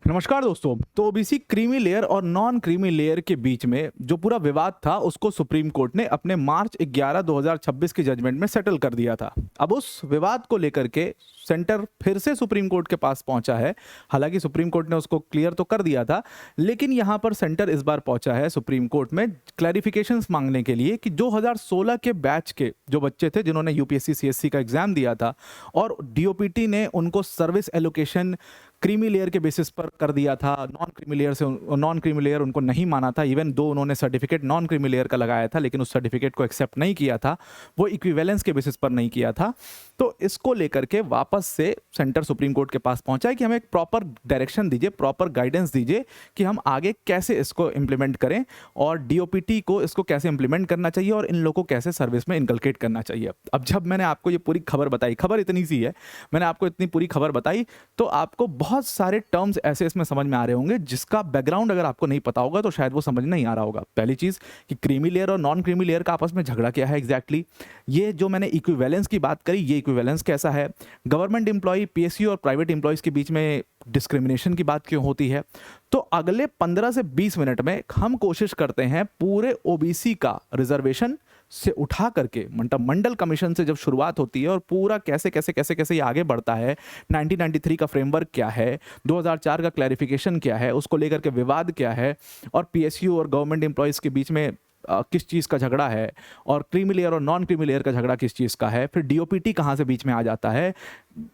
नमस्कार दोस्तों। तो ओबीसी क्रीमी लेयर और नॉन क्रीमी लेयर के बीच में जो पूरा विवाद था उसको सुप्रीम कोर्ट ने अपने मार्च 11 2026 की जजमेंट में सेटल कर दिया था। अब उस विवाद को लेकर के सेंटर फिर से सुप्रीम कोर्ट के पास पहुंचा है। हालांकि सुप्रीम कोर्ट ने उसको क्लियर तो कर दिया था, लेकिन यहां पर सेंटर इस बार पहुंचा है सुप्रीम कोर्ट में क्लैरिफिकेशंस मांगने के लिए कि 2016 के बैच के जो बच्चे थे जिन्होंने यूपीएससी सीएससी का एग्जाम दिया था और डीओपीटी ने उनको सर्विस एलोकेशन क्रीमी लेयर के बेसिस पर कर दिया था, नॉन क्रीमी लेयर उनको नहीं माना था। इवन दो उन्होंने सर्टिफिकेट नॉन क्रीमी लेयर का लगाया था, लेकिन उस सर्टिफिकेट को एक्सेप्ट नहीं किया था, वो इक्विवेलेंस के बेसिस पर नहीं किया था। तो इसको लेकर के वापस से सेंटर सुप्रीम कोर्ट के पास पहुंचा है कि हमें एक प्रॉपर डायरेक्शन दीजिए, प्रॉपर गाइडेंस दीजिए कि हम आगे कैसे इसको इंप्लीमेंट करें और डीओपीटी को इसको कैसे इंप्लीमेंट करना चाहिए और इन लोगों को कैसे सर्विस में इनकलकेट करना चाहिए। अब जब मैंने आपको ये पूरी खबर बताई, खबर इतनी सी है, मैंने आपको इतनी पूरी खबर बताई, तो आपको बहुत सारे टर्म्स ऐसे इसमें समझ में आ रहे होंगे जिसका बैकग्राउंड अगर आपको नहीं पता होगा तो शायद वो समझ नहीं आ रहा होगा। पहली चीज कि क्रीमी लेयर और नॉन क्रीमी लेयर का आपस में झगड़ा क्या है एग्जैक्टली। ये जो मैंने इक्विवेलेंस की बात करी, ये इक्विवेलेंस कैसा है, गवर्नमेंट एम्प्लॉय पीएसयू और प्राइवेट एम्प्लॉयज के बीच में डिस्क्रिमिनेशन की बात क्यों होती है। तो अगले 15 से 20 मिनट में हम कोशिश करते हैं पूरे ओबीसी का रिजर्वेशन से उठा करके मतलब मंडल कमीशन से जब शुरुआत होती है और पूरा कैसे कैसे कैसे कैसे ये आगे बढ़ता है, 1993 का फ्रेमवर्क क्या है, 2004 का क्लैरिफिकेशन क्या है, उसको लेकर के विवाद क्या है, और पीएसयू और गवर्नमेंट एम्प्लॉयज़ के बीच में किस चीज़ का झगड़ा है, और क्रीमी लेयर और नॉन क्रीमी लेयर का झगड़ा किस चीज़ का है, फिर डीओपीटी कहाँ से बीच में आ जाता है,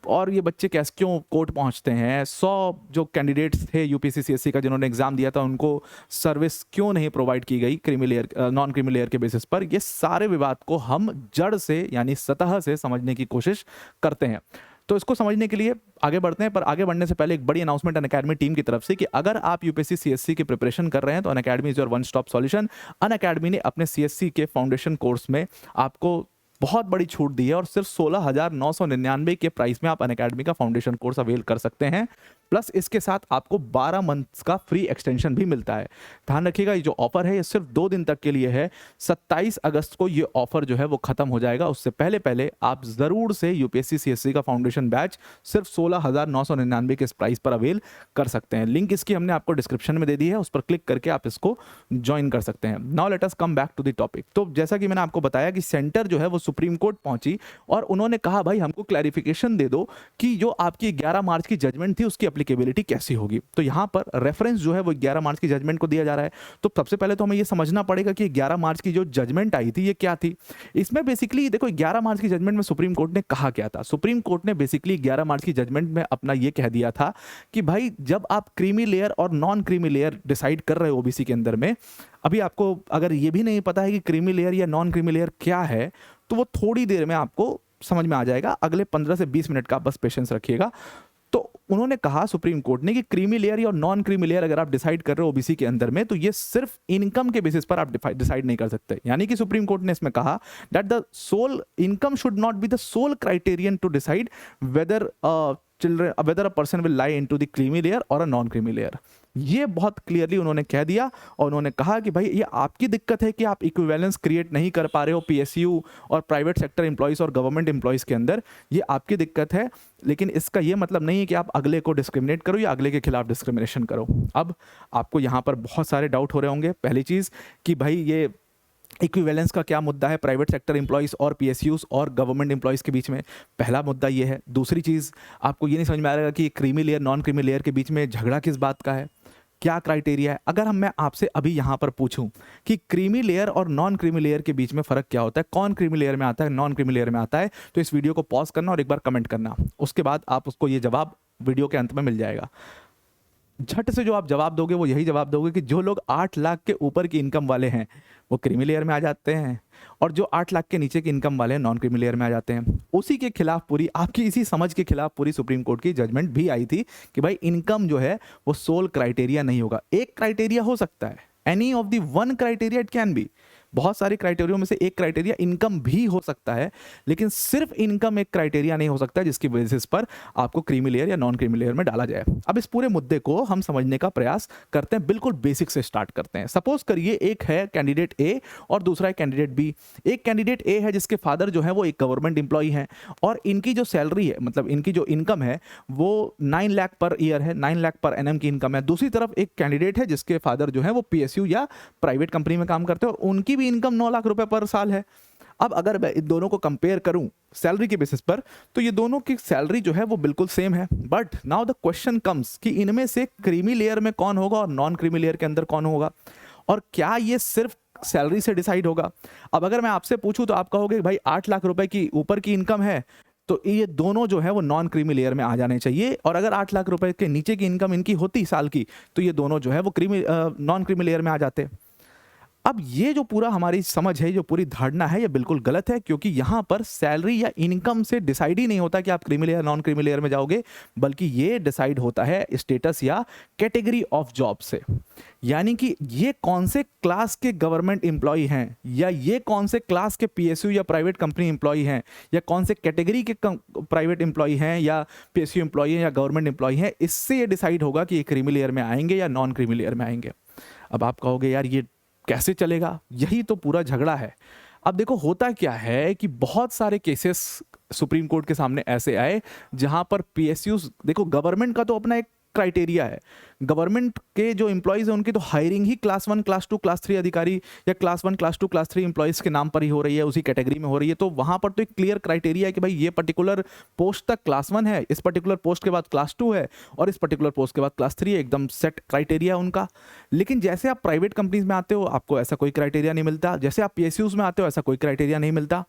और ये बच्चे कैसे क्यों कोर्ट पहुंचते हैं, 100 जो कैंडिडेट्स थे यूपीएससी सीएससी का जिन्होंने एग्जाम दिया था उनको सर्विस क्यों नहीं प्रोवाइड की गई creamy layer non creamy layer के बेसिस पर। ये सारे विवाद को हम जड़ से यानी सतह से समझने की कोशिश करते हैं। तो इसको समझने के लिए आगे बढ़ते हैं, पर आगे बढ़ने से पहले एक बड़ी अनाउंसमेंट अनअकैडमी टीम की तरफ से कि अगर आप यूपीएससी सीएससी की प्रिपरेशन कर रहे हैं तो Unacademy is your one stop solution. Unacademy ने अपने सीएससी के फाउंडेशन कोर्स में आपको बहुत बड़ी छूट दी है और सिर्फ 16,999 के प्राइस में आप अनअकैडमी का फाउंडेशन कोर्स अवेल कर सकते हैं। प्लस इसके साथ आपको 12 मंथ्स का फ्री एक्सटेंशन भी मिलता है। ध्यान रखिएगा, ये जो ऑफर है ये सिर्फ 2 दिन तक के लिए है। 27 अगस्त को ये ऑफर जो है वो खत्म हो जाएगा। उससे पहले पहले आप जरूर से यूपीएससी सीएससी का फाउंडेशन बैच सिर्फ 16,999 के इस प्राइस पर अवेल कर सकते हैं। लिंक इसकी हमने आपको डिस्क्रिप्शन में दे दी है, उस पर क्लिक करके आप इसको ज्वाइन कर सकते हैं। Now let us come back to the topic. तो जैसा कि मैंने आपको बताया कि सेंटर जो है वो सुप्रीम कोर्ट पहुंची और उन्होंने कहा भाई हमको क्लैरिफिकेशन दे दो कि जो आपकी 11 मार्च की जजमेंट थी उसकी एप्लीकेबिलिटी कैसी होगी। तो यहां पर रेफरेंस जो है वो 11 मार्च की जजमेंट को दिया जा रहा है। तो सबसे पहले तो हमें ये समझना पड़ेगा कि 11 मार्च की जो जजमेंट आई थी ये क्या थी। इसमें बेसिकली देखो 11 मार्च की जजमेंट में सुप्रीम कोर्ट ने कहा क्या था। सुप्रीम कोर्ट ने बेसिकली 11 मार्च की जजमेंट में अपना ये कह दिया था कि भाई जब आप क्रीमी लेयर और नॉन क्रीमी लेयर डिसाइड कर रहे हो ओबीसी के अंदर में, अभी आपको अगर ये भी नहीं पता है कि क्रीमी लेयर या नॉन क्रीमी लेयर क्या है तो वो थोड़ी देर में आपको समझ में आ जाएगा। अगले 15 से 20 मिनट का बस पेशेंस रखिएगा। तो उन्होंने कहा सुप्रीम कोर्ट ने कि क्रीमी लेयर या नॉन क्रीमी लेयर अगर आप डिसाइड कर रहे हो ओबीसी के अंदर में तो ये सिर्फ इनकम के बेसिस पर आप डिसाइड नहीं कर सकते। यानी कि सुप्रीम कोर्ट ने इसमें कहा that the sole income should not be the sole criterion to decide whether a person will lie into the creamy layer or a non creamy layer। ये बहुत क्लियरली उन्होंने कह दिया और उन्होंने कहा कि भाई ये आपकी दिक्कत है कि आप इक्विवेलेंस क्रिएट नहीं कर पा रहे हो पीएसयू और प्राइवेट सेक्टर एम्प्लॉयज और गवर्नमेंट एम्प्लॉयज के अंदर, ये आपकी दिक्कत है। लेकिन इसका ये मतलब नहीं है कि आप अगले को डिस्क्रिमिनेट करो या अगले के खिलाफ डिस्क्रिमिनेशन करो। अब आपको यहाँ पर बहुत सारे डाउट हो रहे होंगे। पहली चीज़ कि भाई ये इक्विवेलेंस का क्या मुद्दा है प्राइवेट सेक्टर एम्प्लॉयज़ और पीएसयूज और गवर्नमेंट एम्प्लॉयज़ के बीच में, पहला मुद्दा ये है। दूसरी चीज़ आपको ये नहीं समझ में आ रहा कि creamy layer non creamy layer के बीच में झगड़ा किस बात का है, क्या क्राइटेरिया है। अगर मैं आपसे अभी यहाँ पर पूछूं कि क्रीमी लेयर और नॉन क्रीमी लेयर के बीच में फ़र्क क्या होता है, कौन क्रीमी लेयर में आता है नॉन क्रीमी लेयर में आता है, तो इस वीडियो को पॉज करना और एक बार कमेंट करना। उसके बाद आप उसको ये जवाब वीडियो के अंत में मिल जाएगा। झट से जो आप जवाब दोगे वो यही जवाब दोगे कि जो लोग 8 लाख के ऊपर की इनकम वाले हैं वो क्रीमी लेयर में आ जाते हैं और जो 8 लाख के नीचे की इनकम वाले हैं नॉन क्रीमी लेयर में आ जाते हैं। उसी के खिलाफ पूरी आपकी इसी समझ के खिलाफ पूरी सुप्रीम कोर्ट की जजमेंट भी आई थी कि भाई इनकम जो है वो सोल क्राइटेरिया नहीं होगा। एक क्राइटेरिया हो सकता है, any of the one criteria it can be, बहुत सारे क्राइटेरिया में से एक क्राइटेरिया इनकम भी हो सकता है, लेकिन सिर्फ इनकम एक क्राइटेरिया नहीं हो सकता जिसकी बेसिस पर आपको क्रीमी लेयर या नॉन क्रीमी लेयर में डाला जाए। अब इस पूरे मुद्दे को हम समझने का प्रयास करते हैं, बिल्कुल बेसिक से स्टार्ट करते हैं। सपोज करिए एक है कैंडिडेट ए और दूसरा है कैंडिडेट बी। एक कैंडिडेट ए है जिसके फादर जो है वो एक गवर्नमेंट एम्प्लॉई है और इनकी जो सैलरी है, मतलब इनकी जो इनकम है वो 9 लाख पर ईयर है, 9 लाख पर एनएम की इनकम है। दूसरी तरफ एक कैंडिडेट है जिसके फादर जो है वो पीएसयू या प्राइवेट कंपनी में काम करते हैं और उनकी भी इनकम 9 लाख रुपए पर साल है। अब अगर मैं इन दोनों को कंपेयर करूं सैलरी के बेसिस पर, तो ये दोनों की सैलरी जो है वो बिल्कुल सेम है। But now the question comes कि इनमें से क्रीमी लेयर में कौन होगा और नॉन क्रीमी लेयर के अंदर कौन होगा, और क्या ये सिर्फ सैलरी से डिसाइड होगा। अब अगर मैं आपसे पूछूं तो आप कहोगे भाई 8 लाख रुपए की ऊपर की इनकम है तो ये दोनों जो है वो नॉन क्रीमी लेयर में आ जाने चाहिए, और अगर 8 लाख रुपए के नीचे की इनकम इनकी होती साल की तो ये दोनों जो है वो नॉन क्रीमी लेयर में आ जाते। अब ये जो पूरा हमारी समझ है, जो पूरी धारणा है, ये बिल्कुल गलत है, क्योंकि यहां पर सैलरी या इनकम से डिसाइड ही नहीं होता कि आप creamy layer non creamy layer में जाओगे, बल्कि ये डिसाइड होता है स्टेटस या कैटेगरी ऑफ जॉब से। यानी कि ये कौन से क्लास के गवर्नमेंट एम्प्लॉय हैं, या ये कौन से क्लास के पीएसयू या प्राइवेट कंपनी एम्प्लॉय हैं, या कौन से कैटेगरी के प्राइवेट एम्प्लॉय हैं या पीएसयू एम्प्लॉय हैं या गवर्नमेंट एम्प्लॉय हैं, इससे ये डिसाइड होगा कि ये क्रीमी लेयर में आएंगे या नॉन क्रीमी लेयर में आएंगे। अब आप कहोगे यार ये कैसे चलेगा, यही तो पूरा झगड़ा है। अब देखो होता क्या है कि बहुत सारे केसेस सुप्रीम कोर्ट के सामने ऐसे आए जहां पर पीएसयूज, देखो गवर्नमेंट का तो अपना एक क्राइटेरिया है, गवर्नमेंट के जो एम्प्लॉयज हैं उनकी तो हायरिंग ही क्लास 1 क्लास 2 क्लास 3 अधिकारी या क्लास 1 क्लास 2 क्लास 3 एम्प्लॉयज के नाम पर ही हो रही है, उसी कैटेगरी में हो रही है। तो वहां पर तो एक क्लियर क्राइटेरिया है कि भाई ये पर्टिकुलर पोस्ट तक क्लास 1 है, इस पर्टिकुलर पोस्ट के बाद क्लास 2 है और इस पर्टिकुलर पोस्ट के बाद क्लास 3 है, एकदम सेट क्राइटेरिया उनका। लेकिन जैसे आप प्राइवेट कंपनीज में आते हो आपको ऐसा कोई क्राइटेरिया नहीं मिलता, जैसे आप पीएसयूज में आते हो ऐसा कोई क्राइटेरिया नहीं मिलता।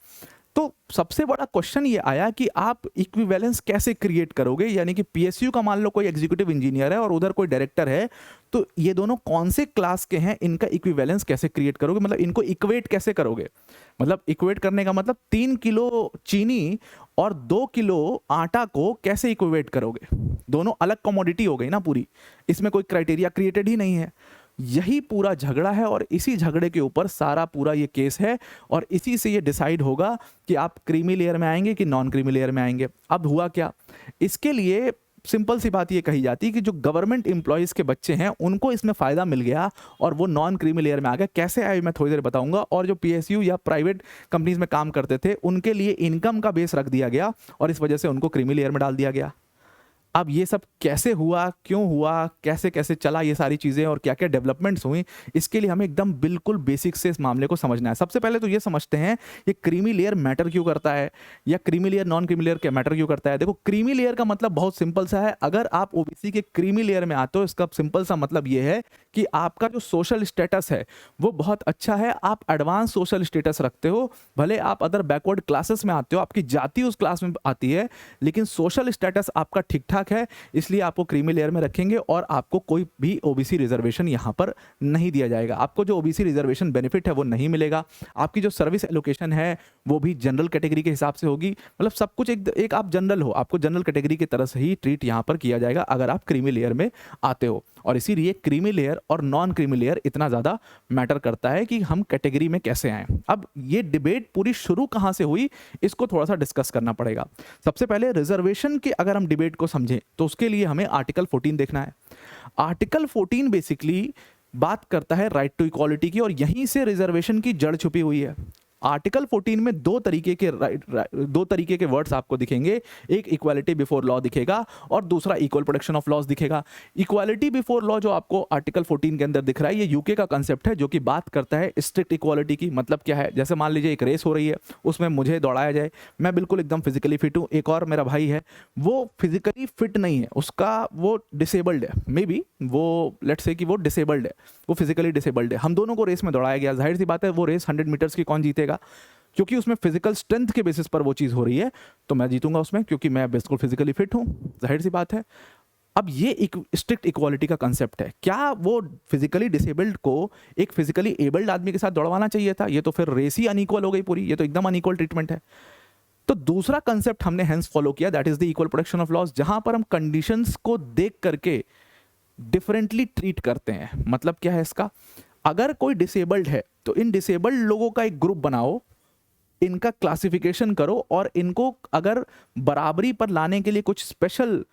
तो सबसे बड़ा क्वेश्चन ये आया कि आप इक्विवेलेंस कैसे क्रिएट करोगे, यानी कि पीएसयू का मान लो कोई एग्जीक्यूटिव इंजीनियर है और उधर कोई डायरेक्टर है, तो ये दोनों कौन से क्लास के हैं, इनका इक्विवेलेंस कैसे क्रिएट करोगे, मतलब इनको इक्वेट कैसे करोगे। मतलब इक्वेट करने का मतलब 3 किलो चीनी और 2 किलो आटा को कैसे इक्वेट करोगे, दोनों अलग कमोडिटी हो गई ना पूरी, इसमें कोई क्राइटेरिया क्रिएटेड ही नहीं है। यही पूरा झगड़ा है और इसी झगड़े के ऊपर सारा पूरा ये केस है, और इसी से ये डिसाइड होगा कि आप क्रीमी लेयर में आएंगे कि नॉन क्रीमी लेयर में आएंगे। अब हुआ क्या, इसके लिए सिंपल सी बात ये कही जाती है कि जो गवर्नमेंट एम्प्लॉयज़ के बच्चे हैं उनको इसमें फ़ायदा मिल गया और वो नॉन क्रीमी लेयर में आ गए। कैसे आए मैं थोड़ी देर बताऊंगा। और जो पीएसयू या प्राइवेट कंपनीज में काम करते थे उनके लिए इनकम का बेस रख दिया गया और इस वजह से उनको क्रीमी लेयर में डाल दिया गया। अब ये सब कैसे हुआ, क्यों हुआ, कैसे कैसे चला, ये सारी चीज़ें और क्या क्या डेवलपमेंट्स हुई, इसके लिए हमें एकदम बिल्कुल बेसिक से इस मामले को समझना है। सबसे पहले तो ये समझते हैं ये क्रीमी लेयर मैटर क्यों करता है या creamy layer non creamy layer क्या मैटर क्यों करता है। देखो क्रीमी लेयर का मतलब बहुत सिंपल सा है, अगर आप ओबीसी के क्रीमी लेयर में आते हो इसका सिंपल सा मतलब ये है कि आपका जो सोशल स्टेटस है वो बहुत अच्छा है, आप एडवांस सोशल स्टेटस रखते हो, भले आप अदर बैकवर्ड क्लासेस में आते हो, आपकी जाति उस क्लास में आती है, लेकिन सोशल स्टेटस आपका ठीक ठाक है, इसलिए आपको क्रीमी लेयर में रखेंगे और आपको कोई भी ओबीसी रिजर्वेशन यहां पर नहीं दिया जाएगा। आपको जो ओबीसी रिजर्वेशन बेनिफिट है वो नहीं मिलेगा, आपकी जो सर्विस एलोकेशन है वो भी जनरल कैटेगरी के हिसाब से होगी, मतलब सब कुछ एक आप जनरल हो, आपको जनरल कैटेगरी की तरह से ही ट्रीट यहां पर किया जाएगा अगर आप क्रीमी लेयर में आते हो। और इसीलिए क्रीमी लेयर और नॉन क्रीमी लेयर इतना ज़्यादा मैटर करता है कि हम कैटेगरी में कैसे आएँ। अब ये डिबेट पूरी शुरू कहाँ से हुई इसको थोड़ा सा डिस्कस करना पड़ेगा। सबसे पहले रिजर्वेशन के अगर हम डिबेट को समझें तो उसके लिए हमें आर्टिकल 14 देखना है। आर्टिकल 14 बेसिकली बात करता है राइट टू इक्वालिटी की और यहीं से रिजर्वेशन की जड़ छुपी हुई है। आर्टिकल 14 में दो तरीके के वर्ड्स आपको दिखेंगे, एक इक्वालिटी बिफोर लॉ दिखेगा और दूसरा इक्वल प्रोटेक्शन ऑफ लॉज दिखेगा। इक्वालिटी बिफोर लॉ जो आपको आर्टिकल 14 के अंदर दिख रहा है ये यूके का कंसेप्ट है जो कि बात करता है स्ट्रिक्ट इक्वालिटी की। मतलब क्या है, जैसे मान लीजिए एक रेस हो रही है उसमें मुझे दौड़ाया जाए, मैं बिल्कुल एकदम फिजिकली फिट हूँ, एक और मेरा भाई है वो फिजिकली फिट नहीं है, उसका वो डिसेबल्ड है, मे बी वो लेट्स से कि वो डिसेबल्ड है, वो फिजिकली डिसेबल्ड है, हम दोनों को रेस में दौड़ाया गया, जाहिर सी बात है वो रेस 100 मीटर्स की कौन जीतेगा, क्योंकि उसमें फिजिकल स्ट्रेंथ के बेसिस पर वो चीज़ हो रही है, तो मैं जीतूंगा उसमें क्योंकि मैं बिल्कुल फिजिकली फिट हूँ, जाहिर सी बात है। अब ये एक स्ट्रिक्ट इक्वालिटी का कंसेप्ट है। क्या वो फिजिकली डिसेबल्ड को एक फिजिकली एबल्ड आदमी के साथ दौड़वाना चाहिए था? ये तो फिर रेस ही अनइक्वल हो गई पूरी, ये तो एकदम अनइक्वल ट्रीटमेंट है। तो दूसरा कंसेप्ट हमने हेंस फॉलो किया, that is the equal protection of laws, जहां पर हम कंडीशंस को देख करके डिफरेंटली ट्रीट करते हैं। मतलब क्या है इसका, अगर कोई डिसेबल्ड है तो इन डिसेबल्ड लोगों का एक ग्रुप बनाओ, इनका क्लासिफिकेशन करो और इनको अगर बराबरी पर लाने के लिए कुछ स्पेशल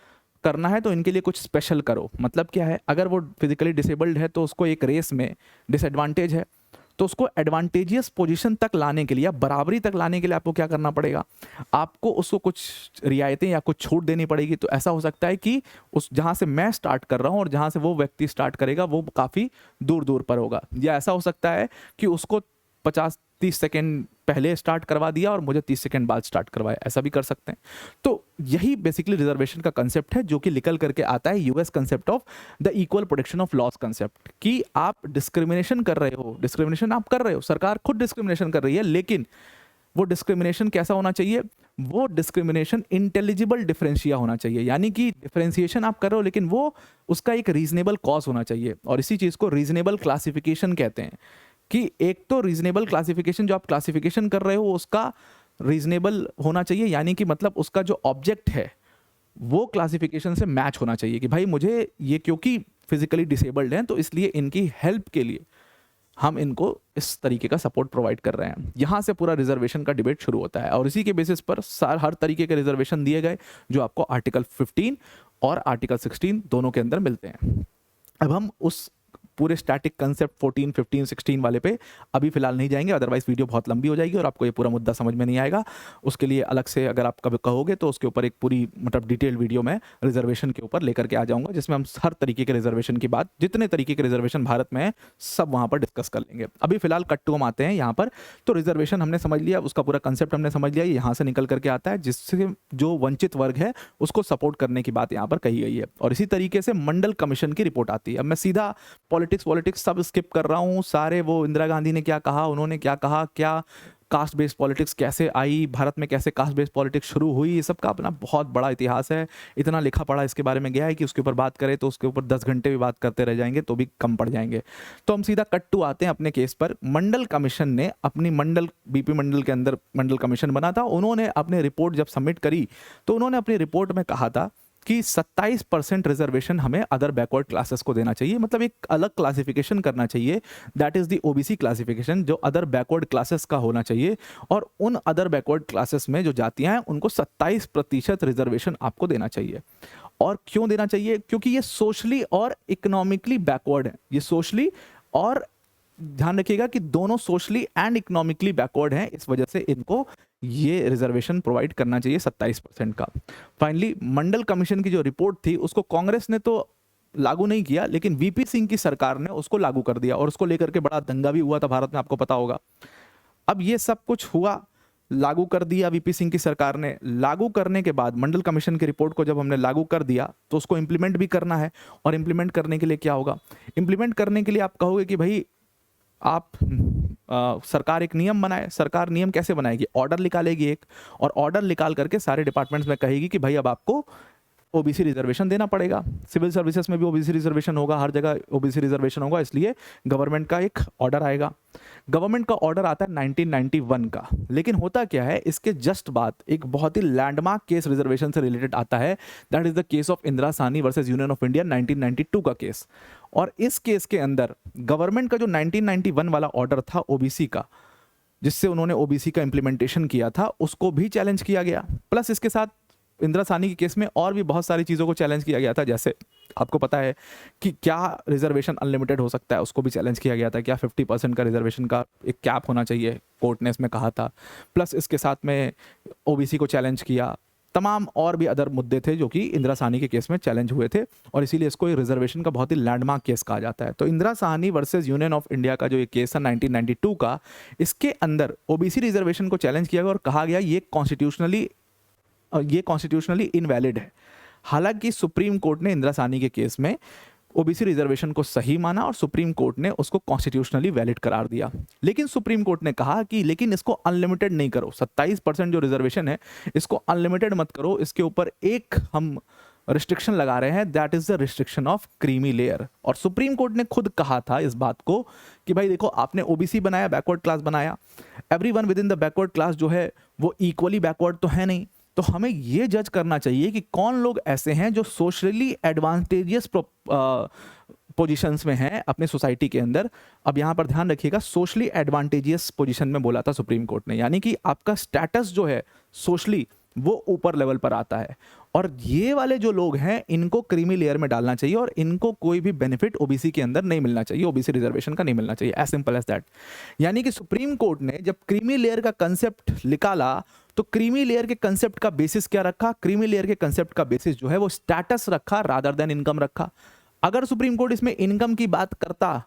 करना है तो इनके लिए कुछ स्पेशल करो। मतलब क्या है, अगर वो फिजिकली डिसेबल्ड है तो उसको एक रेस में डिसएडवांटेज है, तो उसको एडवांटेजियस पोजीशन तक लाने के लिए या बराबरी तक लाने के लिए आपको क्या करना पड़ेगा, आपको उसको कुछ रियायतें या कुछ छूट देनी पड़ेगी। तो ऐसा हो सकता है कि उस जहाँ से मैं स्टार्ट कर रहा हूँ और जहाँ से वो व्यक्ति स्टार्ट करेगा वो काफ़ी दूर दूर पर होगा, या ऐसा हो सकता है कि उसको 50-30 सेकेंड पहले स्टार्ट करवा दिया और मुझे 30 सेकेंड बाद स्टार्ट करवाया, ऐसा भी कर सकते हैं। तो यही बेसिकली रिजर्वेशन का कंसेप्ट है जो कि निकल करके आता है US concept of the equal protection of loss concept, कि आप डिस्क्रिमिनेशन कर रहे हो, डिस्क्रिमिनेशन आप कर रहे हो, सरकार खुद डिस्क्रिमिनेशन कर रही है, लेकिन वो डिस्क्रिमिनेशन कैसा होना चाहिए, वो डिस्क्रिमिनेशन इंटेलिजिबल डिफरेंशिया होना चाहिए, यानी कि डिफरेंशिएशन आप कर रहे हो लेकिन वो उसका एक रीजनेबल कॉज होना चाहिए। और इसी चीज़ को रीजनेबल क्लासिफिकेशन कहते हैं, कि एक तो रीजनेबल क्लासिफिकेशन, जो आप क्लासिफिकेशन कर रहे हो उसका रीजनेबल होना चाहिए, यानी कि मतलब उसका जो ऑब्जेक्ट है वो क्लासिफिकेशन से मैच होना चाहिए, कि भाई मुझे ये क्योंकि फिजिकली डिसेबल्ड हैं तो इसलिए इनकी हेल्प के लिए हम इनको इस तरीके का सपोर्ट प्रोवाइड कर रहे हैं। यहाँ से पूरा रिजर्वेशन का डिबेट शुरू होता है और इसी के बेसिस पर हर तरीके के रिजर्वेशन दिए गए जो आपको आर्टिकल 15 और आर्टिकल 16 दोनों के अंदर मिलते हैं। अब हम उस पूरे स्टैटिक कंसेप्ट 14, 15, 16 वाले पे अभी फिलहाल नहीं जाएंगे, अदरवाइज वीडियो बहुत लंबी हो जाएगी और आपको ये पूरा मुद्दा समझ में नहीं आएगा। उसके लिए अलग से अगर आप कभी कहोगे तो उसके ऊपर एक पूरी मतलब डिटेल वीडियो में रिजर्वेशन के ऊपर लेकर के आ जाऊंगा, जिसमें हम हर तरीके के रिजर्वेशन की बात, जितने तरीके के रिजर्वेशन भारत में है सब वहाँ पर डिस्कस कर लेंगे। अभी फिलहाल कट टू हम आते हैं यहाँ पर। तो रिजर्वेशन हमने समझ लिया, उसका पूरा कंसेप्ट हमने समझ लिया, यहाँ से निकल करके आता है जिससे जो वंचित वर्ग है उसको सपोर्ट करने की बात यहाँ पर कही गई है। और इसी तरीके से मंडल कमीशन की रिपोर्ट आती है। अब मैं सीधा पॉलिटिक्स सब स्किप कर रहा हूँ, सारे वो इंदिरा गांधी ने क्या कहा, उन्होंने क्या कहा, क्या कास्ट बेस्ड पॉलिटिक्स कैसे आई भारत में, कैसे कास्ट बेस्ड पॉलिटिक्स शुरू हुई, ये सब का अपना बहुत बड़ा इतिहास है। इतना लिखा पढ़ा इसके बारे में गया है कि उसके ऊपर बात करें तो उसके ऊपर 10 घंटे भी बात करते रह जाएंगे तो भी कम पड़ जाएंगे। तो हम सीधा कट टू आते हैं अपने केस पर। मंडल कमीशन ने अपनी बीपी मंडल के अंदर मंडल कमीशन बना था, उन्होंने अपनी रिपोर्ट जब सबमिट करी तो उन्होंने अपनी रिपोर्ट में कहा था कि 27% रिजर्वेशन हमें अदर बैकवर्ड क्लासेस को देना चाहिए, मतलब एक अलग क्लासिफिकेशन करना चाहिए, that is the OBC classification, जो अदर बैकवर्ड क्लासेस का होना चाहिए। और उन अदर बैकवर्ड क्लासेस में जो जातियां हैं उनको 27% रिजर्वेशन आपको देना चाहिए। और क्यों देना चाहिए, क्योंकि ये सोशली और इकोनॉमिकली बैकवर्ड है। ये सोशली और ध्यान रखिएगा कि दोनों सोशली एंड इकोनॉमिकली बैकवर्ड हैं, इस वजह से इनको ये रिजर्वेशन प्रोवाइड करना चाहिए 27% का। फाइनली मंडल कमीशन की जो रिपोर्ट थी उसको कांग्रेस ने तो लागू नहीं किया, लेकिन वीपी सिंह की सरकार ने उसको लागू कर दिया और उसको लेकर के बड़ा दंगा भी हुआ था भारत में, आपको पता होगा। अब ये सब कुछ हुआ, लागू कर दिया वीपी सिंह की सरकार ने। लागू करने के बाद मंडल कमीशन की रिपोर्ट को जब हमने लागू कर दिया तो उसको इंप्लीमेंट भी करना है। और इंप्लीमेंट करने के लिए क्या होगा, इंप्लीमेंट करने के लिए आप कहोगे कि भाई आप सरकार एक नियम बनाए। सरकार नियम कैसे बनाएगी, ऑर्डर निकालेगी एक, और ऑर्डर निकाल करके सारे डिपार्टमेंट्स में कहेगी कि भाई अब आपको ओबीसी रिजर्वेशन देना पड़ेगा। सिविल सर्विसेज में भी ओबीसी रिजर्वेशन होगा, हर जगह ओबीसी रिजर्वेशन होगा, इसलिए गवर्नमेंट का एक ऑर्डर आएगा। गवर्नमेंट का ऑर्डर आता है 1991 का, लेकिन होता क्या है, इसके जस्ट बाद एक बहुत ही लैंडमार्क केस रिजर्वेशन से रिलेटेड आता है, that is the case of Indira Sahni versus union of India 1992 का केस। और इस केस के अंदर गवर्नमेंट का जो 1991 वाला ऑर्डर था ओबीसी का, जिससे उन्होंने ओबीसी का इंप्लीमेंटेशन किया था, उसको भी चैलेंज किया गया। प्लस इसके साथ इंदिरा साहनी के केस में और भी बहुत सारी चीज़ों को चैलेंज किया गया था, जैसे आपको पता है कि क्या रिजर्वेशन अनलिमिटेड हो सकता है, उसको भी चैलेंज किया गया था। क्या 50% का रिजर्वेशन का एक कैप होना चाहिए, कोर्ट ने इसमें कहा था। प्लस इसके साथ में ओबीसी को चैलेंज किया। तमाम और भी अदर मुद्दे थे जो कि इंदिरा साहनी के केस में चैलेंज हुए थे, और इसीलिए इसको रिजर्वेशन का बहुत ही लैंडमार्क केस कहा जाता है। तो Indira Sahni versus union of India का जो ये केस है 1992 का, इसके अंदर ओबीसी रिजर्वेशन को चैलेंज किया गया और कहा गया ये कॉन्स्टिट्यूशनली इनवैलिड है। हालांकि सुप्रीम कोर्ट ने इंदिरा साहनी के केस में ओबीसी रिजर्वेशन को सही माना और सुप्रीम कोर्ट ने उसको कॉन्स्टिट्यूशनली वैलिड करार दिया। लेकिन सुप्रीम कोर्ट ने कहा कि लेकिन इसको अनलिमिटेड नहीं करो, 27% जो रिजर्वेशन है इसको अनलिमिटेड मत करो, इसके ऊपर एक हम रिस्ट्रिक्शन लगा रहे हैं, that is the restriction of creamy layer. और सुप्रीम कोर्ट ने खुद कहा था इस बात को कि भाई देखो, आपने ओबीसी बनाया, बैकवर्ड क्लास बनाया, everyone with in the backward class जो है वो इक्वली बैकवर्ड तो है नहीं, तो हमें ये जज करना चाहिए कि कौन लोग ऐसे हैं जो सोशली एडवांटेजियस पोजीशंस में हैं अपने सोसाइटी के अंदर। अब यहाँ पर ध्यान रखिएगा, सोशली एडवांटेजियस पोजीशन में बोला था सुप्रीम कोर्ट ने, यानी कि आपका स्टेटस जो है सोशली वो ऊपर लेवल पर आता है, और ये वाले जो लोग हैं इनको क्रीमी लेयर में डालना चाहिए और इनको कोई भी बेनिफिट ओबीसी के अंदर नहीं मिलना चाहिए, ओबीसी रिजर्वेशन का नहीं मिलना चाहिए, एज सिंपल एज दैट। यानी कि सुप्रीम कोर्ट ने जब क्रीमी लेयर का कंसेप्ट निकाला तो क्रीमी लेयर के कंसेप्ट का बेसिस क्या रखा? क्रीमी लेयर के कंसेप्ट का बेसिस जो है वो स्टेटस रखा रादर देन इनकम रखा। अगर सुप्रीम कोर्ट इसमें इनकम की बात करता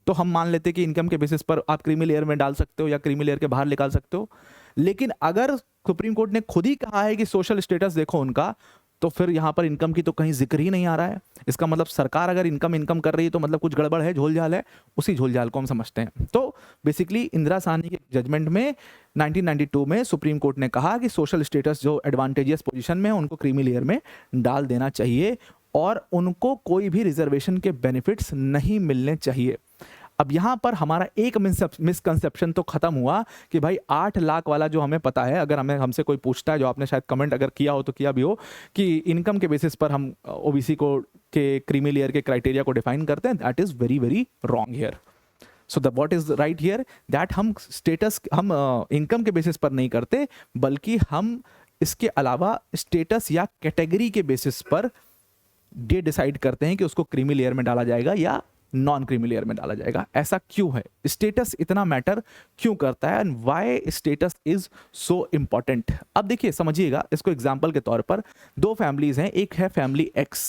तो हम मान लेते कि इनकम के बेसिस पर आप क्रीमी लेयर में डाल सकते हो या क्रीमी लेयर के बाहर निकाल सकते हो, लेकिन अगर सुप्रीम कोर्ट ने खुद ही कहा है कि सोशल स्टेटस देखो उनका, तो फिर यहां पर इनकम की तो कहीं जिक्र ही नहीं आ रहा है। इसका मतलब सरकार अगर इनकम कर रही है तो मतलब कुछ गड़बड़ है, झोलझाल है, उसी झोलझाल को हम समझते हैं। तो बेसिकली इंदिरा साहनी के जजमेंट में 1992 में सुप्रीम कोर्ट ने कहा कि सोशल स्टेटस जो एडवांटेजियस पोजीशन में है उनको क्रीमी लेयर में डाल देना चाहिए और उनको कोई भी रिजर्वेशन के बेनिफिट्स नहीं मिलने चाहिए। अब यहां पर हमारा एक मिसकंसेप्शन तो खत्म हुआ कि भाई 8 लाख वाला जो हमें पता है, अगर हमें हमसे कोई पूछता है, जो आपने शायद कमेंट अगर किया हो तो किया भी हो, कि इनकम के बेसिस पर हम ओबीसी को के क्रीमी लेयर के क्राइटेरिया को डिफाइन करते हैं, that is very very wrong here. So the what is right here, that हम स्टेटस हम इनकम के बेसिस पर नहीं करते, बल्कि हम इसके अलावा स्टेटस या कैटेगरी के बेसिस पर ये डिसाइड करते हैं कि उसको क्रीमी लेयर में डाला जाएगा या नॉन क्रीमी लेयर में डाला जाएगा। ऐसा क्यों है? स्टेटस इतना मैटर क्यों करता है and why status is so important? अब देखिए, समझिएगा इसको एग्जांपल के तौर पर। 2 फैमिलीज हैं, एक है फैमिली एक्स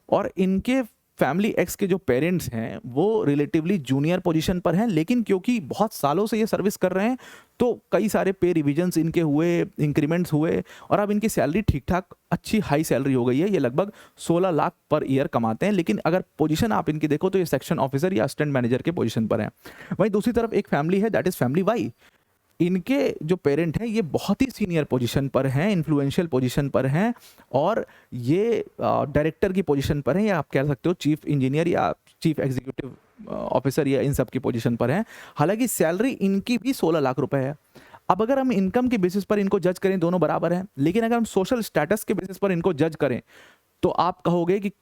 और इनके फैमिली एक्स के जो पेरेंट्स हैं वो रिलेटिवली जूनियर पोजीशन पर हैं, लेकिन क्योंकि बहुत सालों से ये सर्विस कर रहे हैं तो कई सारे पे रिविजन्स इनके हुए, इंक्रीमेंट्स हुए और अब इनकी सैलरी ठीक ठाक अच्छी हाई सैलरी हो गई है। ये लगभग 16 लाख पर ईयर कमाते हैं, लेकिन अगर पोजीशन आप इनकी देखो तो ये सेक्शन ऑफिसर या असिस्टेंट मैनेजर के पोजीशन पर हैं। वहीं दूसरी तरफ एक फैमिली है, दैट इज फैमिली वाई। इनके जो पेरेंट हैं ये बहुत ही सीनियर पोजीशन पर हैं, इन्फ्लुएंशियल पोजीशन पर हैं और ये डायरेक्टर की पोजीशन पर हैं, या आप कह सकते हो चीफ इंजीनियर या चीफ एग्जीक्यूटिव ऑफिसर या इन सब की पोजीशन पर हैं। हालांकि सैलरी इनकी भी 16 लाख रुपए है। अब अगर हम इनकम के बेसिस पर इनको जज करें, दोनों बराबर हैं, लेकिन अगर हम सोशल स्टेटस के बेसिस पर इनको जज करें तो आप कहोगे कि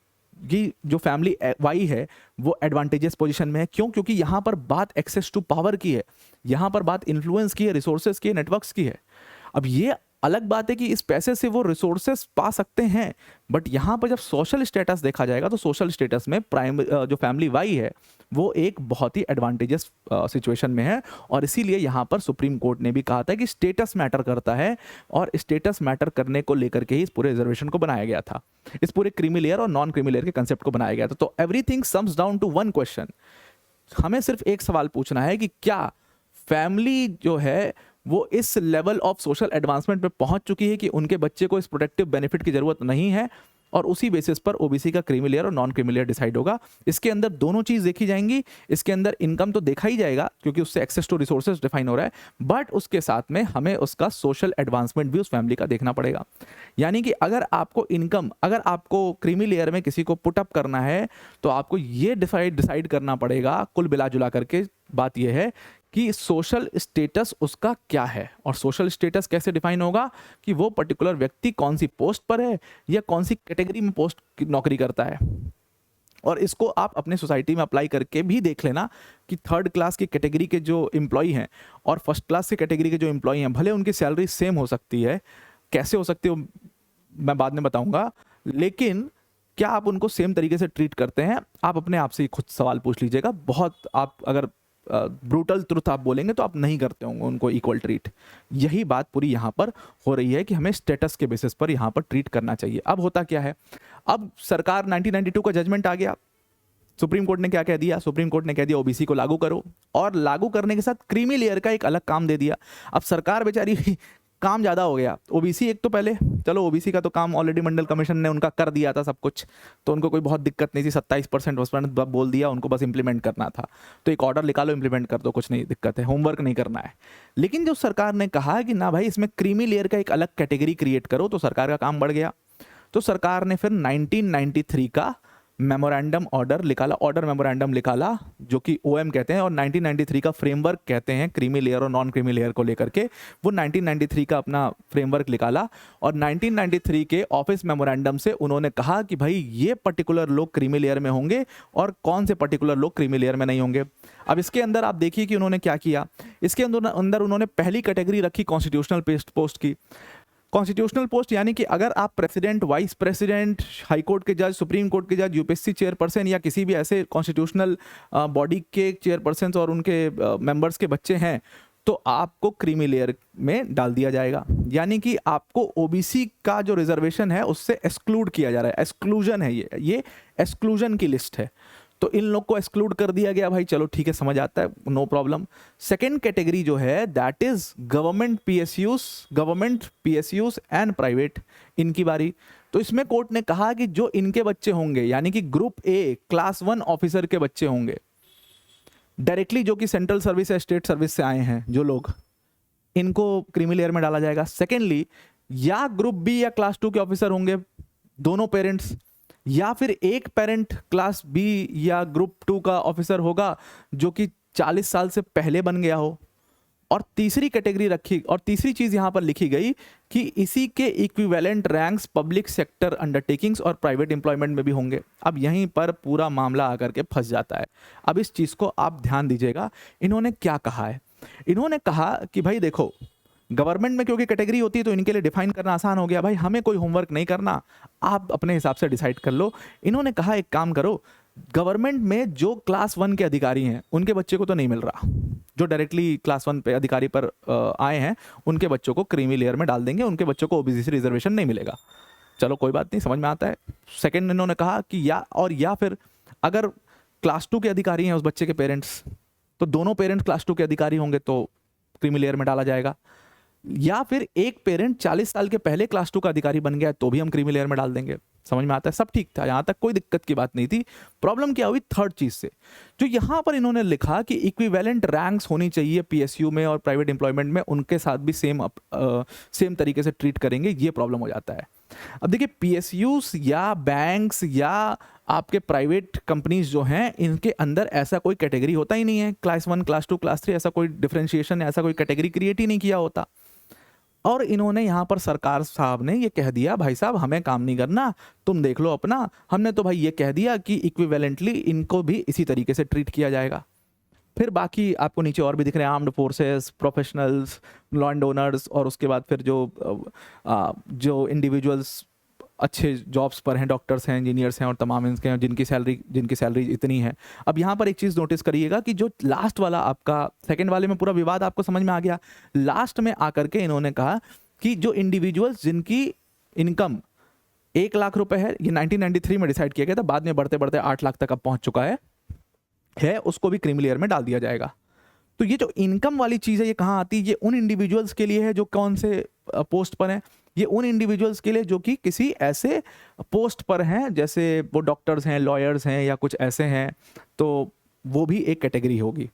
जो फैमिली वाई है वो एडवांटेजियस पोजीशन में है। क्यों? क्योंकि यहां पर बात एक्सेस टू पावर की है, यहां पर बात इन्फ्लुएंस की है, रिसोर्सेज की है, नेटवर्क्स की है। अब ये अलग बात है कि इस पैसे से वो रिसोर्सेस पा सकते हैं, बट यहां पर जब सोशल स्टेटस देखा जाएगा तो सोशल स्टेटस में जो फैमिली वाई है वो एक बहुत ही एडवांटेजियस सिचुएशन में है और इसीलिए यहां पर सुप्रीम कोर्ट ने भी कहा था कि स्टेटस मैटर करता है और स्टेटस मैटर करने को लेकर के ही इस पूरे रिजर्वेशन को बनाया गया था, इस पूरे क्रीमी लेयर और नॉन क्रीमी लेयर के कंसेप्ट को बनाया गया था। तो everything sums down to one question. हमें सिर्फ एक सवाल पूछना है कि क्या फैमिली जो है वो इस लेवल ऑफ सोशल एडवांसमेंट पे पहुंच चुकी है कि उनके बच्चे को इस प्रोटेक्टिव बेनिफिट की जरूरत नहीं है, और उसी बेसिस पर ओबीसी का क्रीमी लेयर और नॉन क्रीमी लेयर डिसाइड होगा। इसके अंदर दोनों चीज देखी जाएंगी। इसके अंदर इनकम तो देखा ही जाएगा क्योंकि उससे एक्सेस टू रिसोर्सेज डिफाइन हो रहा है, बट उसके साथ में हमें उसका सोशल एडवांसमेंट भी उस फैमिली का देखना पड़ेगा। यानी कि अगर आपको इनकम, अगर आपको क्रीमी लेयर में किसी को पुटअप करना है तो आपको ये डिसाइड करना पड़ेगा, कुल मिला जुला करके बात यह है कि सोशल स्टेटस उसका क्या है। और सोशल स्टेटस कैसे डिफाइन होगा कि वो पर्टिकुलर व्यक्ति कौन सी पोस्ट पर है या कौन सी कैटेगरी में पोस्ट की नौकरी करता है। और इसको आप अपने सोसाइटी में अप्लाई करके भी देख लेना कि 3rd क्लास की कैटेगरी के जो एम्प्लॉई हैं और 1st क्लास की कैटेगरी के जो एम्प्लॉई हैं, भले उनकी सैलरी सेम हो सकती है, कैसे हो सकती है मैं बाद में बताऊंगा, लेकिन क्या आप उनको सेम तरीके से ट्रीट करते हैं? आप अपने आप से खुद सवाल पूछ लीजिएगा। बहुत आप अगर ब्रूटल ट्रुथ आप बोलेंगे तो आप नहीं करते होंगे उनको इक्वल ट्रीट। यही बात पूरी यहाँ पर हो रही है कि हमें स्टेटस के बेसिस पर यहाँ पर ट्रीट करना चाहिए। अब होता क्या है, अब सरकार 1992 का जजमेंट आ गया, सुप्रीम कोर्ट ने क्या कह दिया? सुप्रीम कोर्ट ने कह दिया ओबीसी को लागू करो, और लागू करने के साथ क्रीमी लेयर का एक अलग काम दे दिया। अब सरकार बेचारी काम ज़्यादा हो गया। ओबीसी एक तो पहले, चलो ओबीसी का तो काम ऑलरेडी मंडल कमीशन ने उनका कर दिया था सब कुछ, तो उनको कोई बहुत दिक्कत नहीं थी, 27% बोल दिया, उनको बस इंप्लीमेंट करना था। तो एक ऑर्डर निकालो, इंप्लीमेंट कर दो, कुछ नहीं दिक्कत है, होमवर्क नहीं करना है। लेकिन जो सरकार ने कहा कि ना भाई इसमें क्रीमी लेयर का एक अलग कैटेगरी क्रिएट करो, तो सरकार का काम बढ़ गया। तो सरकार ने फिर 1993 का मेमोरेंडम ऑर्डर मेमोरेंडम निकाला, जो कि ओएम कहते हैं, और 1993 का फ्रेमवर्क कहते हैं क्रीमी लेयर और नॉन क्रीमी लेयर को लेकर के। वो 1993 का अपना फ्रेमवर्क निकाला और 1993 के ऑफिस मेमोरेंडम से उन्होंने कहा कि भाई ये पर्टिकुलर लोग क्रीमी लेयर में होंगे और कौन से पर्टिकुलर लोग क्रीमी लेयर में नहीं होंगे। अब इसके अंदर आप देखिए कि उन्होंने क्या किया। इसके अंदर उन्होंने पहली कैटेगरी रखी कॉन्स्टिट्यूशनल पोस्ट की। कॉन्स्टिट्यूशनल पोस्ट यानी कि अगर आप president, vice president, high court के जज, सुप्रीम कोर्ट के जज, यूपीएससी चेयरपर्सन या किसी भी ऐसे कॉन्स्टिट्यूशनल बॉडी के चेयरपर्सन और उनके मेंबर्स के बच्चे हैं, तो आपको क्रीमी लेयर में डाल दिया जाएगा। यानी कि आपको ओबीसी का जो रिजर्वेशन है उससे एक्सक्लूड किया जा रहा है। एक्सक्लूजन है ये एक्सक्लूजन की लिस्ट है। तो इन लोग को एक्सक्लूड कर दिया गया। भाई चलो ठीक है, समझ आता है, नो प्रॉब्लम। सेकेंड कैटेगरी जो है that is government PSUs and private, इनकी बारी। तो इसमें कोर्ट ने कहा कि जो इनके बच्चे होंगे, यानी कि ग्रुप ए क्लास 1 ऑफिसर के बच्चे होंगे डायरेक्टली, जो कि सेंट्रल सर्विस या स्टेट सर्विस से आए हैं जो लोग, इनको क्रीमी लेयर में डाला जाएगा। सेकेंडली, या ग्रुप बी या क्लास 2 के ऑफिसर होंगे दोनों पेरेंट्स, या फिर एक पेरेंट क्लास बी या ग्रुप 2 का ऑफिसर होगा जो कि 40 साल से पहले बन गया हो। और तीसरी कैटेगरी रखी, और तीसरी चीज यहां पर लिखी गई कि इसी के equivalent ranks public sector undertakings और प्राइवेट एम्प्लॉयमेंट में भी होंगे। अब यहीं पर पूरा मामला आकर के फंस जाता है। अब इस चीज को आप ध्यान दीजिएगा, इन्होंने क्या कहा है। इन्होंने कहा कि भाई देखो, गवर्नमेंट में क्योंकि कैटेगरी होती है तो इनके लिए डिफाइन करना आसान हो गया। भाई हमें कोई होमवर्क नहीं करना, आप अपने हिसाब से डिसाइड कर लो। इन्होंने कहा एक काम करो, गवर्नमेंट में जो क्लास 1 के अधिकारी हैं उनके बच्चे को तो नहीं मिल रहा, जो डायरेक्टली क्लास 1 पे अधिकारी पर आए हैं उनके बच्चों को क्रीमी लेयर में डाल देंगे, उनके बच्चों को ओबीसी रिजर्वेशन नहीं मिलेगा। चलो कोई बात नहीं, समझ में आता है। सेकेंड इन्होंने कहा कि या फिर अगर क्लास 2 के अधिकारी हैं उस बच्चे के पेरेंट्स, तो दोनों पेरेंट्स क्लास 2 के अधिकारी होंगे तो क्रीमी लेयर में डाला जाएगा। या फिर एक पेरेंट 40 साल के पहले क्लास 2 का अधिकारी बन गया तो भी हम क्रीमी लेयर में डाल देंगे। समझ में आता है, सब ठीक था, यहां तक कोई दिक्कत की बात नहीं थी। प्रॉब्लम क्या हुई थर्ड चीज से, जो यहां पर इन्होंने लिखा कि इक्विवेलेंट रैंक्स होनी चाहिए पीएसयू में और प्राइवेट एम्प्लॉयमेंट में, उनके साथ भी सेम तरीके से ट्रीट करेंगे, ये प्रॉब्लम हो जाता है। अब देखिए, पीएसयूज या बैंक्स या आपके प्राइवेट कंपनीज जो हैं, इनके अंदर ऐसा कोई कैटेगरी होता ही नहीं है। क्लास 1, क्लास 2, क्लास 3 ऐसा कोई डिफरेंशिएशन, ऐसा कोई कैटेगरी क्रिएट ही नहीं किया होता। और इन्होंने यहां पर सरकार साहब ने ये कह दिया, भाई साहब हमें काम नहीं करना, तुम देख लो अपना। हमने तो भाई ये कह दिया कि इक्विवेलेंटली इनको भी इसी तरीके से ट्रीट किया जाएगा। फिर बाकी आपको नीचे और भी दिख रहे हैं, armed forces, professionals, land owners, और उसके बाद फिर जो इंडिविजुअल्स अच्छे जॉब्स पर हैं, डॉक्टर्स हैं, इंजीनियर्स हैं और तमाम इनके हैं जिनकी सैलरी इतनी है। अब यहाँ पर एक चीज़ नोटिस करिएगा कि जो लास्ट वाला आपका सेकंड वाले में पूरा विवाद आपको समझ में आ गया। लास्ट में आकर के इन्होंने कहा कि जो इंडिविजुअल्स जिनकी इनकम 1 लाख रुपए है, ये 1993 में डिसाइड किया गया था, बाद में बढ़ते बढ़ते 8 लाख तक अब पहुंच चुका है, उसको भी क्रीमी लेयर में डाल दिया जाएगा। तो ये जो इनकम वाली चीज़ है ये कहाँ आती है? ये उन इंडिविजुअल्स के लिए है जो कौन से पोस्ट पर हैं। ये उन इंडिविजुअल्स के लिए जो कि किसी ऐसे पोस्ट पर हैं, जैसे वो डॉक्टर्स हैं, लॉयर्स हैं या कुछ ऐसे हैं, तो वो भी एक कैटेगरी होगी।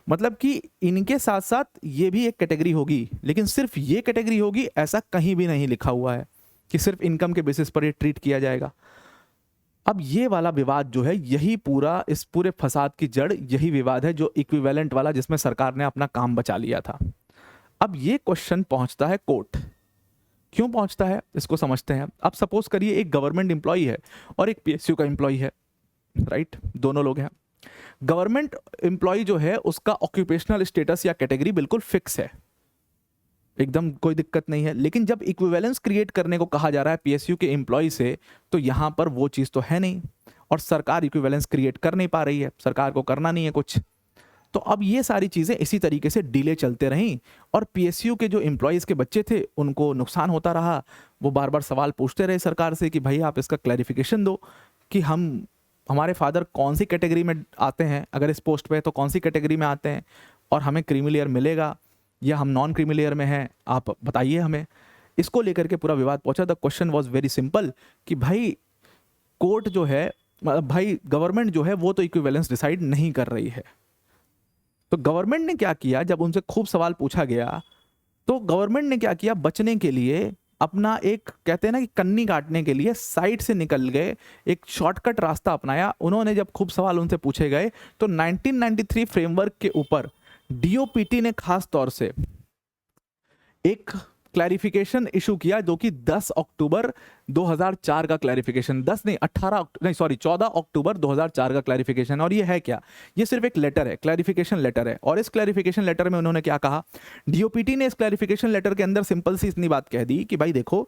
मतलब कि इनके साथ साथ ये भी एक कैटेगरी होगी, लेकिन सिर्फ ये कैटेगरी होगी ऐसा कहीं भी नहीं लिखा हुआ है कि सिर्फ इनकम के बेसिस पर ये ट्रीट किया जाएगा। अब ये वाला विवाद जो है, यही पूरा, इस पूरे फसाद की जड़ यही विवाद है, जो इक्विवेलेंट वाला, जिसमें सरकार ने अपना काम बचा लिया था। अब ये क्वेश्चन पहुंचता है कोर्ट। क्यों पहुंचता है इसको समझते हैं। अब सपोज करिए एक गवर्नमेंट एम्प्लॉई है और एक पीएसयू का एम्प्लॉई है, राइट, दोनों लोग हैं। गवर्नमेंट एम्प्लॉई जो है उसका ऑक्यूपेशनल स्टेटस या कैटेगरी बिल्कुल फिक्स है, एकदम कोई दिक्कत नहीं है। लेकिन जब इक्विवेलेंस क्रिएट करने को कहा जा रहा है पीएसयू के एम्प्लॉय से, तो यहां पर वो चीज तो है नहीं, और सरकार इक्विवेलेंस क्रिएट कर नहीं पा रही है, सरकार को करना नहीं है कुछ। तो अब ये सारी चीजें इसी तरीके से डिले चलते रहीं, और पीएसयू के जो एम्प्लॉयज के बच्चे थे उनको नुकसान होता रहा। वो बार बार सवाल पूछते रहे सरकार से कि भाई आप इसका क्लैरिफिकेशन दो कि हमारे फादर कौन सी कैटेगरी में आते हैं, अगर इस पोस्ट पे तो कौन सी कैटेगरी में आते हैं, और हमें क्रीमी लेयर मिलेगा या हम नॉन क्रीमी लेयर में हैं, आप बताइए हमें। इसको लेकर के पूरा विवाद पहुंचा। The question was very simple कि भाई कोर्ट जो है, भाई गवर्नमेंट जो है वो तो इक्विवेलेंस डिसाइड नहीं कर रही है। तो गवर्नमेंट ने क्या किया, जब उनसे खूब सवाल पूछा गया तो गवर्नमेंट ने क्या किया, बचने के लिए अपना एक कहते हैं ना कि कन्नी काटने के लिए साइड से निकल गए, एक शॉर्टकट रास्ता अपनाया उन्होंने। जब खूब सवाल उनसे पूछे गए तो 1993 फ्रेमवर्क के ऊपर डीओपीटी ने खास तौर से एक क्लैरिफिकेशन इशू किया, जो कि 10 अक्टूबर 2004 का क्लैरिफिकेशन, 10 नहीं 18 नहीं सॉरी 14 अक्टूबर 2004 का क्लैरिफिकेशन। और ये है क्या, ये सिर्फ एक लेटर है, क्लैरिफिकेशन लेटर है। और इस क्लैरिफिकेशन लेटर में उन्होंने क्या कहा, डीओपीटी ने इस क्लैरिफिकेशन लेटर के अंदर सिंपल सी इतनी बात कह दी कि भाई देखो,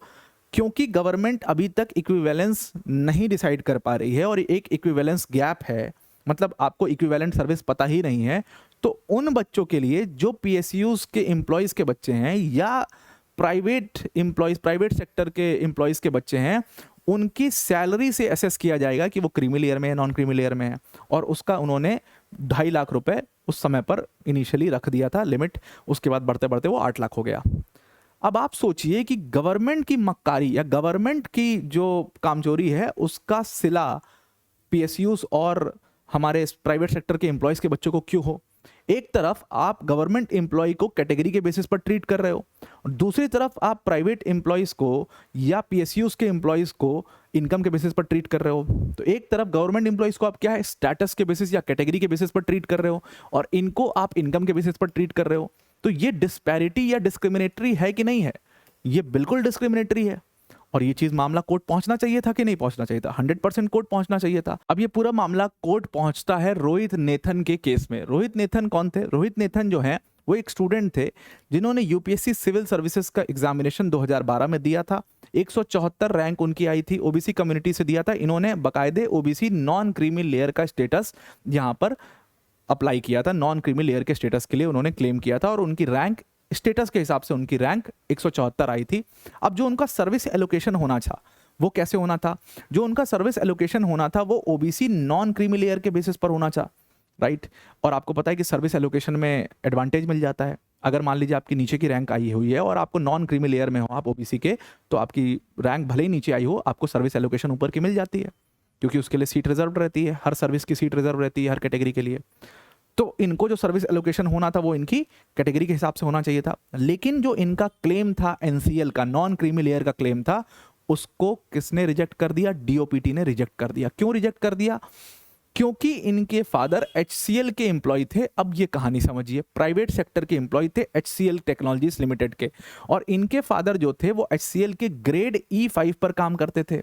क्योंकि गवर्नमेंट अभी तक इक्विवेलेंस नहीं डिसाइड कर पा रही है और एक इक्विवेलेंस गैप है, मतलब आपको इक्विवेलेंट सर्विस पता ही नहीं है, तो उन बच्चों के लिए जो पीएसयूज के एम्प्लॉयज के बच्चे हैं या प्राइवेट एम्प्लॉयज, प्राइवेट सेक्टर के एम्प्लॉयज के बच्चे हैं, उनकी सैलरी से असेस किया जाएगा कि वो क्रीमी लेयर में है, नॉन क्रीमी लेयर में है। और उसका उन्होंने 2.5 लाख रुपए उस समय पर इनिशियली रख दिया था लिमिट, उसके बाद बढ़ते बढ़ते वो 8 लाख हो गया। अब आप सोचिए कि गवर्नमेंट की मक्कारी या गवर्नमेंट की जो कामचोरी है उसका सिला पीएसयूज और हमारे प्राइवेट सेक्टर के एम्प्लॉयज के बच्चों को क्यों हो। एक तरफ आप गवर्नमेंट एम्प्लॉय को कैटेगरी के बेसिस पर ट्रीट कर रहे हो, और दूसरी तरफ आप प्राइवेट एम्प्लॉयज को या पीएसयूज के एम्प्लॉयज को इनकम के बेसिस पर ट्रीट कर रहे हो। तो एक तरफ गवर्नमेंट एम्प्लॉयज को आप क्या है, स्टेटस के बेसिस या कैटेगरी के बेसिस पर ट्रीट कर रहे हो, और इनको आप इनकम के बेसिस पर ट्रीट कर रहे हो। तो ये डिस्पैरिटी या डिस्क्रिमिनेटरी है कि नहीं है? ये बिल्कुल डिस्क्रिमिनेटरी है। और ये चीज मामला कोर्ट पहुंचना चाहिए था कि नहीं पहुंचना चाहिए था? 100% कोर्ट पहुंचना चाहिए था। अब ये पूरा मामला कोर्ट पहुंचता है रोहित नेथन के केस में। रोहित नेथन कौन थे? रोहित नेथन जो है वो एक स्टूडेंट थे जिन्होंने यूपीएससी सिविल सर्विसेज का एग्जामिनेशन 2012 में दिया था। 174 रैंक उनकी आई थी, ओबीसी कम्युनिटी से दिया था। इन्होंने बाकायदे ओबीसी नॉन क्रीमी लेयर का स्टेटस यहां पर अप्लाई किया था, नॉन क्रीमी लेयर के स्टेटस के लिए उन्होंने क्लेम किया था, और उनकी रैंक स्टेटस के हिसाब से उनकी रैंक 174 आई थी। अब जो उनका सर्विस एलोकेशन होना था वो कैसे होना था? जो उनका सर्विस एलोकेशन होना था वो ओबीसी नॉन क्रीमी लेयर के बेसिस पर होना था, राइट। और आपको पता है कि सर्विस एलोकेशन में एडवांटेज मिल जाता है। अगर मान लीजिए आपकी नीचे की रैंक आई हुई है और आपको नॉन क्रीमी लेयर में हो आप ओबीसी के, तो आपकी रैंक भले ही नीचे आई हो, आपको सर्विस एलोकेशन ऊपर की मिल जाती है, क्योंकि उसके लिए सीट रिजर्व रहती है, हर सर्विस की सीट रिजर्व रहती है हर कैटेगरी के लिए। तो इनको जो सर्विस एलोकेशन होना था वो इनकी कैटेगरी के हिसाब से होना चाहिए था। लेकिन जो इनका क्लेम था एनसीएल का, नॉन क्रीमी लेयर का क्लेम था, उसको किसने रिजेक्ट कर दिया? डीओपीटी ने रिजेक्ट कर दिया। क्यों रिजेक्ट कर दिया? क्योंकि इनके फादर एचसीएल के एम्प्लॉय थे। अब ये कहानी समझिए, प्राइवेट सेक्टर के एम्प्लॉय थे एचसीएल टेक्नोलॉजीज लिमिटेड के, और इनके फादर जो थे वो एचसीएल के ग्रेड E5 पर काम करते थे,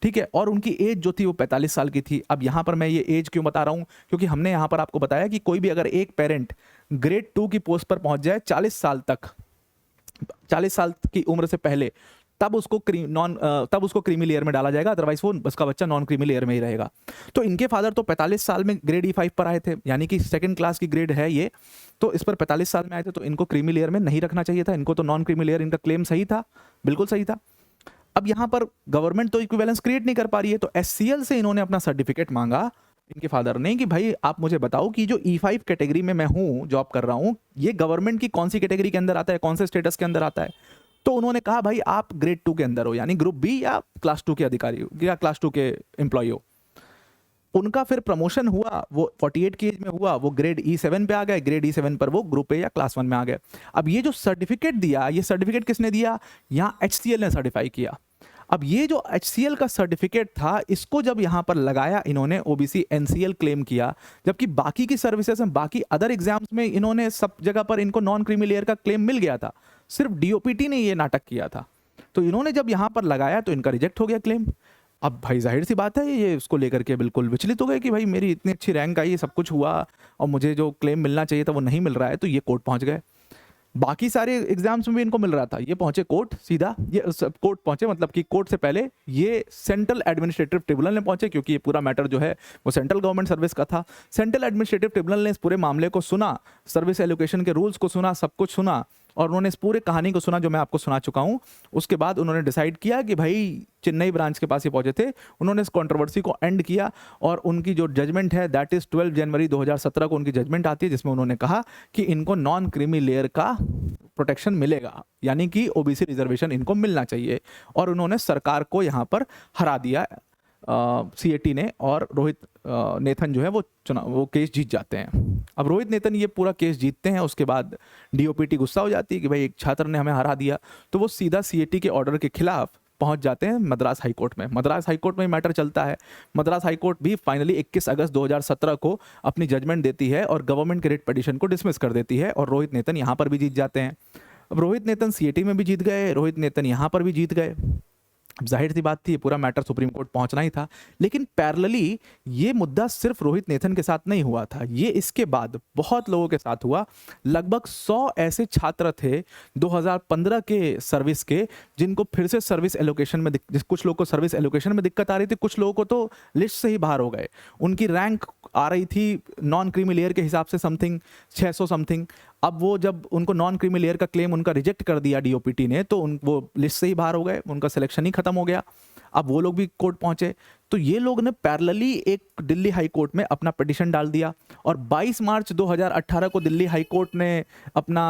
ठीक है। और उनकी एज जो थी वो 45 साल की थी। अब यहां पर मैं ये एज क्यों बता रहा हूं? क्योंकि हमने यहां पर आपको बताया कि कोई भी अगर एक पेरेंट ग्रेड 2 की पोस्ट पर पहुंच जाए 40 साल तक, 40 साल की उम्र से पहले, तब उसको क्रीमी लेयर में डाला जाएगा, अदरवाइज वो उसका बच्चा नॉन क्रीमी लेयर में ही रहेगा। तो इनके फादर तो 45 साल में ग्रेड E5 पर आए थे, यानी कि सेकंड क्लास की ग्रेड है ये, तो इस पर 45 साल में आए थे, तो इनको क्रीमी लेयर में नहीं रखना चाहिए था। इनको तो नॉन क्रीमी लेयर, इनका क्लेम सही था, बिल्कुल सही था। अब यहां पर गवर्नमेंट तो इक्विवेलेंस क्रिएट नहीं कर पा रही है, तो एचसीएल से इन्होंने अपना सर्टिफिकेट मांगा इनके फादर ने कि भाई आप मुझे बताओ कि जो E5 कैटेगरी में मैं हूं, जॉब कर रहा हूं, ये गवर्नमेंट की कौन सी कैटेगरी के अंदर आता है, कौन से स्टेटस के अंदर आता है? तो उन्होंने कहा भाई आप ग्रेड 2 के अंदर हो, यानी ग्रुप बी या क्लास 2 के अधिकारी हो या क्लास 2 के एम्प्लॉय हो। उनका फिर प्रमोशन हुआ, वो 48 की एज में हुआ, वो ग्रेड E7 पे आ गए, ग्रेड E7 पर वो ग्रुप ए या क्लास 1 में आ गए। अब ये जो सर्टिफिकेट दिया, ये सर्टिफिकेट किसने दिया? यहाँ एचसीएल ने सर्टिफाई किया। अब ये जो एचसीएल का सर्टिफिकेट था, इसको जब यहां पर लगाया इन्होंने, ओबीसी एनसीएल क्लेम किया, जबकि बाकी की सर्विसेज में, बाकी अदर एग्जाम्स में इन्होंने सब जगह पर इनको नॉन क्रीमी लेयर का क्लेम मिल गया था, सिर्फ डीओपीटी ने ये नाटक किया था। तो इन्होंने जब यहां पर लगाया तो इनका रिजेक्ट हो गया क्लेम। अब भाई जाहिर सी बात है ये उसको लेकर के बिल्कुल विचलित हो गए कि भाई मेरी इतनी अच्छी रैंक आई, सब कुछ हुआ, और मुझे जो क्लेम मिलना चाहिए था वो नहीं मिल रहा है। तो ये कोर्ट पहुंच गए। बाकी सारे एग्जाम्स में भी इनको मिल रहा था, ये पहुंचे कोर्ट सीधा, ये कोर्ट पहुंचे, मतलब कि कोर्ट से पहले ये सेंट्रल एडमिनिस्ट्रेटिव ट्रिब्यूनल में पहुंचे, क्योंकि ये पूरा मैटर जो है वो सेंट्रल गवर्नमेंट सर्विस का था। सेंट्रल एडमिनिस्ट्रेटिव ट्रिब्यूनल ने इस पूरे मामले को सुना, सर्विस एलोकेशन के रूल्स को सुना, सब कुछ सुना, और उन्होंने इस पूरे कहानी को सुना जो मैं आपको सुना चुका हूं। उसके बाद उन्होंने डिसाइड किया कि भाई चेन्नई ब्रांच के पास ही पहुंचे थे, उन्होंने इस कंट्रोवर्सी को एंड किया, और उनकी जो जजमेंट है दैट इज 12 जनवरी 2017 को उनकी जजमेंट आती है, जिसमें उन्होंने कहा कि इनको नॉन क्रीमी लेयर का प्रोटेक्शन मिलेगा, यानी कि ओबीसी रिजर्वेशन इनको मिलना चाहिए। और उन्होंने सरकार को यहाँ पर हरा दिया सीएटी ने, और रोहित नेथन जो है वो केस जीत जाते हैं। अब रोहित नेतन ये पूरा केस जीतते हैं, उसके बाद डीओपीटी गुस्सा हो जाती है कि भाई एक छात्र ने हमें हरा दिया, तो वो सीधा सीएटी के ऑर्डर के खिलाफ पहुंच जाते हैं मद्रास हाईकोर्ट में। मद्रास हाईकोर्ट में मैटर चलता है। मद्रास हाईकोर्ट भी फाइनली 21 अगस्त 2017 को अपनी जजमेंट देती है और गवर्नमेंट के रिट पिटीशन को डिसमिस कर देती है, और रोहित नेतन यहाँ पर भी जीत जाते हैं। अब रोहित नेतन सीएटी में भी जीत गए, रोहित नेतन यहाँ पर भी जीत गए। अब जाहिर सी बात थी, पूरा मैटर सुप्रीम कोर्ट पहुंचना ही था। लेकिन पैरेलली ये मुद्दा सिर्फ रोहित नेतन के साथ नहीं हुआ था, ये इसके बाद बहुत लोगों के साथ हुआ। लगभग 100 ऐसे छात्र थे 2015 के सर्विस के, जिनको फिर से सर्विस एलोकेशन में कुछ लोगों को सर्विस एलोकेशन में दिक्कत आ रही थी, कुछ लोगों को तो लिस्ट से ही बाहर हो गए। उनकी रैंक आ रही थी नॉन क्रीमी लेयर के हिसाब से समथिंग 600 समथिंग। अब वो जब उनको नॉन क्रीमी लेयर का क्लेम उनका रिजेक्ट कर दिया डीओपीटी ने, तो वो लिस्ट से ही बाहर हो गए, उनका सिलेक्शन ही खत्म हो गया। अब वो लोग भी कोर्ट पहुंचे, तो ये लोग ने पैरेलली एक दिल्ली हाई कोर्ट में अपना पिटीशन डाल दिया, और 22 मार्च 2018 को दिल्ली हाई कोर्ट ने अपना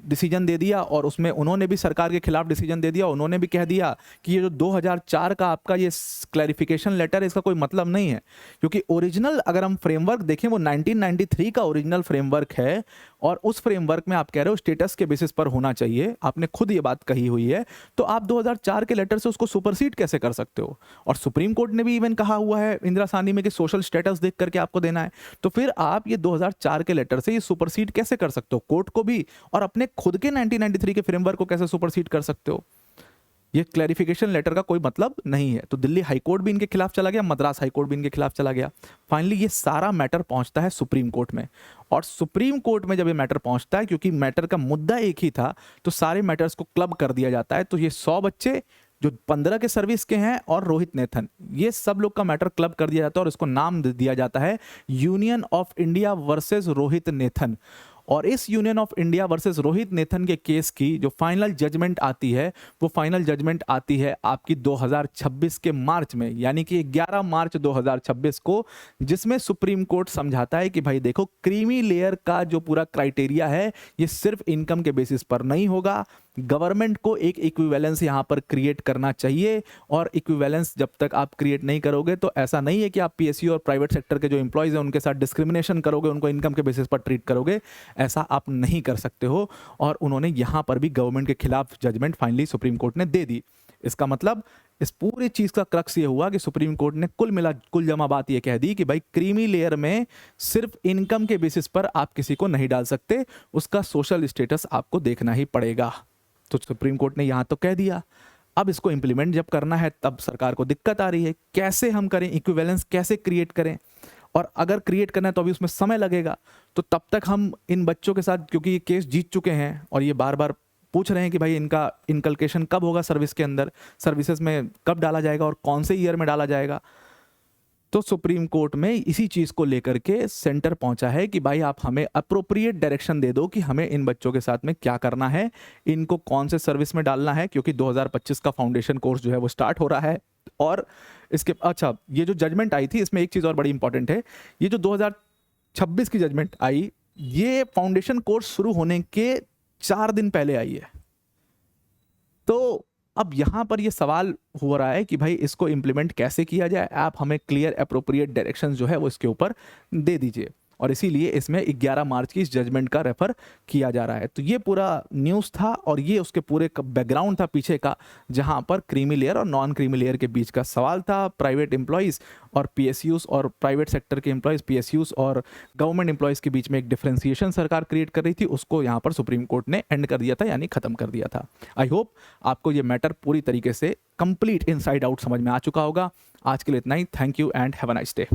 डिसीजन दे दिया, और उसमें उन्होंने भी सरकार के खिलाफ डिसीजन दे दिया। उन्होंने भी कह दिया कि ये जो 2004 का आपका ये क्लैरिफिकेशन लेटर है, इसका कोई मतलब नहीं है, क्योंकि ओरिजिनल अगर हम फ्रेमवर्क देखें वो 1993 का ओरिजिनल फ्रेमवर्क है, और उस फ्रेमवर्क में आप कह रहे हो स्टेटस के बेसिस पर होना चाहिए, आपने खुद ये बात कही हुई है, तो आप 2004 के लेटर से उसको सुपरसीड कैसे कर सकते हो? और सुप्रीम कोर्ट ने भी इवन कहा हुआ है इंदिरा साहनी में कि सोशल स्टेटस देख करके आपको देना है, तो फिर आप ये 2004 के लेटर से ये सुपरसीड कैसे कर सकते हो कोर्ट को भी, और अपने खुद के 1993 के फ्रेमवर्क को कैसे सुपरसीड कर सकते हो? ये क्लैरिफिकेशन लेटर का कोई मतलब नहीं है। तो दिल्ली हाई कोर्ट भी इनके खिलाफ चला गया, मद्रास हाई कोर्ट भी इनके खिलाफ चला गया। फाइनली ये सारा मैटर पहुंचता है सुप्रीम कोर्ट में, और सुप्रीम कोर्ट में जब ये मैटर पहुंचता है, क्योंकि मैटर का मुद्दा एक ही था, तो सारे मैटर्स को क्लब कर दिया जाता है। तो ये 100 बच्चे जो 15 के सर्विस के हैं और रोहित नेथन, ये सब लोग का मैटर क्लब कर दिया जाता है, और इसको नाम दिया जाता है union of India versus Rohit Nathan. और इस union of India versus Rohit Nathan के केस की जो फाइनल जजमेंट आती है, वो फाइनल जजमेंट आती है आपकी 2026 के मार्च में, यानी कि 11 मार्च 2026 को, जिसमें सुप्रीम कोर्ट समझाता है कि भाई देखो, क्रीमी लेयर का जो पूरा क्राइटेरिया है ये सिर्फ इनकम के बेसिस पर नहीं होगा, गवर्नमेंट को एक इक्विवेलेंस यहां पर क्रिएट करना चाहिए, और इक्विवेलेंस जब तक आप क्रिएट नहीं करोगे तो ऐसा नहीं है कि आप पीएसयू और प्राइवेट सेक्टर के जो एम्प्लॉयज हैं उनके साथ डिस्क्रिमिनेशन करोगे, उनको इनकम के बेसिस पर ट्रीट करोगे, ऐसा आप नहीं कर सकते हो। और उन्होंने यहां पर भी गवर्नमेंट के खिलाफ जजमेंट फाइनली सुप्रीम कोर्ट ने दे दी। इसका मतलब इस पूरी चीज का क्रक्स ये हुआ कि सुप्रीम कोर्ट ने कुल जमा बात ये कह दी कि भाई क्रीमी लेयर में सिर्फ इनकम के बेसिस पर आप किसी को नहीं डाल सकते, उसका सोशल स्टेटस आपको देखना ही पड़ेगा। तो सुप्रीम कोर्ट ने यहां तो कह दिया, अब इसको इंप्लीमेंट जब करना है तब सरकार को दिक्कत आ रही है, कैसे हम करें, इक्विवेलेंस कैसे क्रिएट करें, और अगर क्रिएट करना है तो अभी उसमें समय लगेगा। तो तब तक हम इन बच्चों के साथ, क्योंकि ये केस जीत चुके हैं और ये बार बार पूछ रहे हैं कि भाई इनका इनकल्केशन कब होगा सर्विस के अंदर, सर्विसेज में कब डाला जाएगा और कौन से ईयर में डाला जाएगा, तो सुप्रीम कोर्ट में इसी चीज को लेकर के सेंटर पहुंचा है कि भाई आप हमें अप्रोप्रिएट डायरेक्शन दे दो कि हमें इन बच्चों के साथ में क्या करना है, इनको कौन से सर्विस में डालना है, क्योंकि 2025 का फाउंडेशन कोर्स जो है वो स्टार्ट हो रहा है। और इसके अच्छा, ये जो जजमेंट आई थी इसमें एक चीज और बड़ी इंपॉर्टेंट है, ये जो 2026 की जजमेंट आई, ये फाउंडेशन कोर्स शुरू होने के 4 दिन पहले आई है। तो अब यहां पर ये सवाल हो रहा है कि भाई इसको इंप्लीमेंट कैसे किया जाए, आप हमें क्लियर अप्रोप्रिएट डायरेक्शन जो है वो इसके ऊपर दे दीजिए, और इसीलिए इसमें 11 मार्च की इस जजमेंट का रेफर किया जा रहा है। तो ये पूरा न्यूज़ था, और ये उसके पूरे बैकग्राउंड था पीछे का, जहां पर क्रीमी लेयर और नॉन क्रीमी लेयर के बीच का सवाल था। प्राइवेट एम्प्लॉयज़ और पीएसयूज़ और प्राइवेट सेक्टर के एम्प्लॉयज़, पीएसयूज़ और गवर्नमेंट एम्प्लॉयज़ के बीच में एक डिफ्रेंसिएशन सरकार क्रिएट कर रही थी, उसको यहाँ पर सुप्रीम कोर्ट ने एंड कर दिया था, यानी ख़त्म कर दिया था। आई होप आपको ये मैटर पूरी तरीके से कंप्लीट इनसाइड आउट समझ में आ चुका होगा। आज के लिए इतना ही। Thank you and have a nice day.